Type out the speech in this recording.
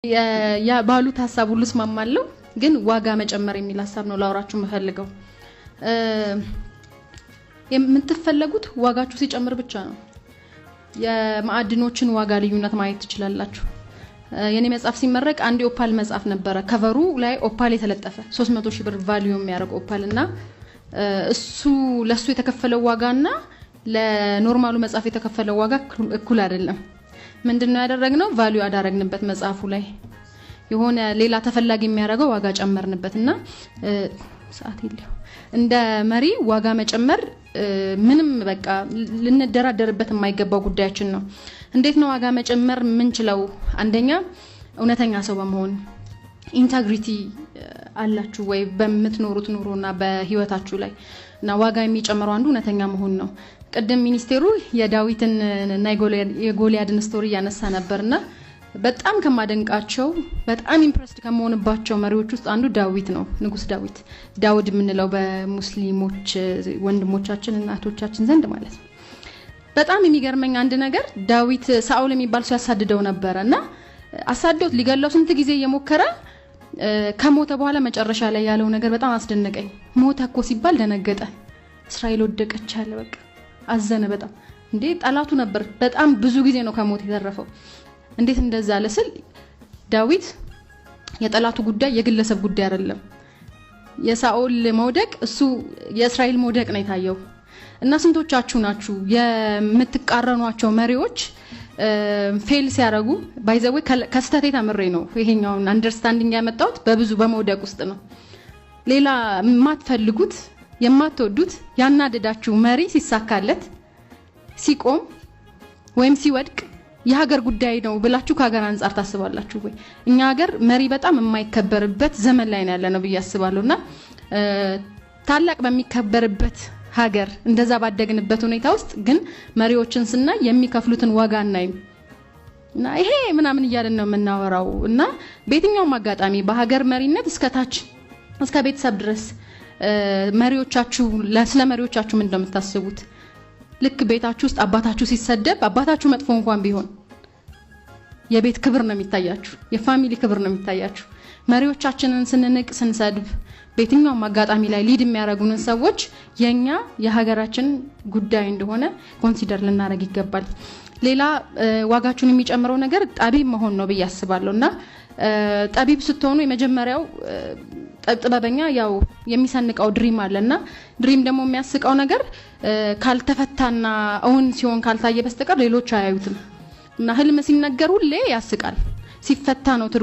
ያ ባሉት ሐሳብ ሁሉ ስማማለሁ ግን ዋጋ መጨመር የሚል ሐሳብ ነው ላውራችሁ መፈልገው የምትፈልጉት ዋጋችሁ ሲጨምር ብቻ ነው የማዕድኖችን ዋጋ ልዩነት ማየት ትችላላችሁ የኔ መጽሐፍ ሲመረቅ አንድ ኦፓል መጽሐፍ ነበር ከቨሩ ላይ ኦፓል የተለጠፈ 300,000 ብር ቫልዩ የሚያደርግ ኦፓልና እሱ ለሱ የተከፈለው ዋጋና ለኖርማሉ መጽሐፍ የተከፈለው ዋጋ እኩል አይደለም ምንድነው ያደረግነው ቫልዩ አዳረግንበት መጽሐፉ ላይ የሆነ ሌላ ተፈላጊ የሚያደርገው ዋጋ ጨመርንበትና ሰዓት ይልው እንደ መሪ ዋጋ መጨመር ምንም በቃ ልንደራደርበት የማይገባው ጉዳያችን ነው እንዴት ነው ዋጋ መጨመር ምንችለው አንደኛ እውነተኛ ሰው በመሆን ኢንተግሪቲ አላችሁ ወይ በመትኖሩት ኑሮና በህይወታችሁ ላይ እና ዋጋ የሚጨምረው አንዱ እውነተኛ መሆን ነው ቀደም ሚኒስቴሩ የዳዊትን እና የጎልያድን ስቶሪ ያነሳ ነበርና በጣም ከማደንቃቸው በጣም ኢምፕሬስድ ከመሆንባቸው መሪዎች ውስጥ አንዱ ዳዊት ነው ንጉስ ዳውድ ምንለው በሙስሊሞች ወንድሞቻችን እና እናቶቻችን ዘንድ ማለት ነው በጣም የሚገርመኝ አንድ ነገር ዳዊት ሳኦል የሚባል ሰው ያሳድደው ነበርና አሳዶት ሊገለው ስንት ጊዜ የሞከረ ከሞተ በኋላ መጨረሻ ላይ ያለው ነገር በጣም አስደነቀኝ ሞተ እኮ ሲባል ደነገጠ እስራኤል ወደቀች አለ በቃ አዘነ በጣም እንዴ ጣላቱ ነበር በጣም ብዙ ጊዜ ነው ከሞት የተረፈው እንዴት እንደዛ ለስል ዳዊት የጣላቱ ጉዳይ የግለሰብ ጉዳይ አይደለም የሳኦል መውደቅ እሱ የእስራኤል መውደቅ ነው የታየው እና ስንቶቻችሁ ናችሁ የምትቃረኗቸው መሪዎች ፌል ሲያረጉ ባይዘው ከስተቴ ተምሬ ነው ይሄኛውን አንደርስታንዲንግ ያመጣሁት በብዙ በመውደቅ ውስጥ ነው ሌላ ማትፈልጉት የማትወዱት ያናደዳችሁ መሪ ሲሳካለት ሲቆም ወይም ሲወድቅ የሀገር ጉዳይ ነው ብላችሁ ከሀገር አንፃር ታስባላችሁ ወይ እኛ ሀገር መሪ በጣም የማይከበርበት ዘመን ላይ ነው ያለነው በያስባለውና ታላቅ በሚከበርበት ሀገር እንደዛ ባደግንበት ሁኔታ ውስጥ ግን መሪዎችን ስና የሚከፍሉትን ዋጋ እና ይሄ ምናምን ይያለን ነው የምናወራው እና በየትኛውም አጋጣሚ በሀገር መሪነት እስከታች እስከ ቤተሰብ ድረስ መሪዎቻችሁ ለመሪዎቻችሁ ምን እንደምታስቡት ልክ ቤታችሁ ውስጥ አባታችሁ ሲሰደብ አባታችሁ መጥፎ እንኳን ቢሆን የቤት ክብር ነው የሚታያችሁ የፋሚሊ ክብር ነው የሚታያችሁ መሪዎቻችንን ስንንቅ ስንሰድብ በየትኛውም አጋጣሚ ላይ ሊድ የሚያረጉንን ሰዎች የኛ የሀገራችን ጉዳይ እንደሆነ ኮንሲደር ልናረግ ይገባል ሌላ ዋጋችሁን የሚጨምረው ነገር ጠቢብ መሆን ነው በያስባለውና ጠቢብ ስትሆኑ የመጀመሪያው ጥበበኛ ያው የሚሰንቀው ድሪም አለና ድሪም ደግሞ የሚያስቀው ነገር ካልተፈታና አሁን ሲሆን ካልታየ በስተቀር ሌሎች አያዩትም እና ህልም ሲነገር ሁሌ ያስቃል ሲፈታ ነው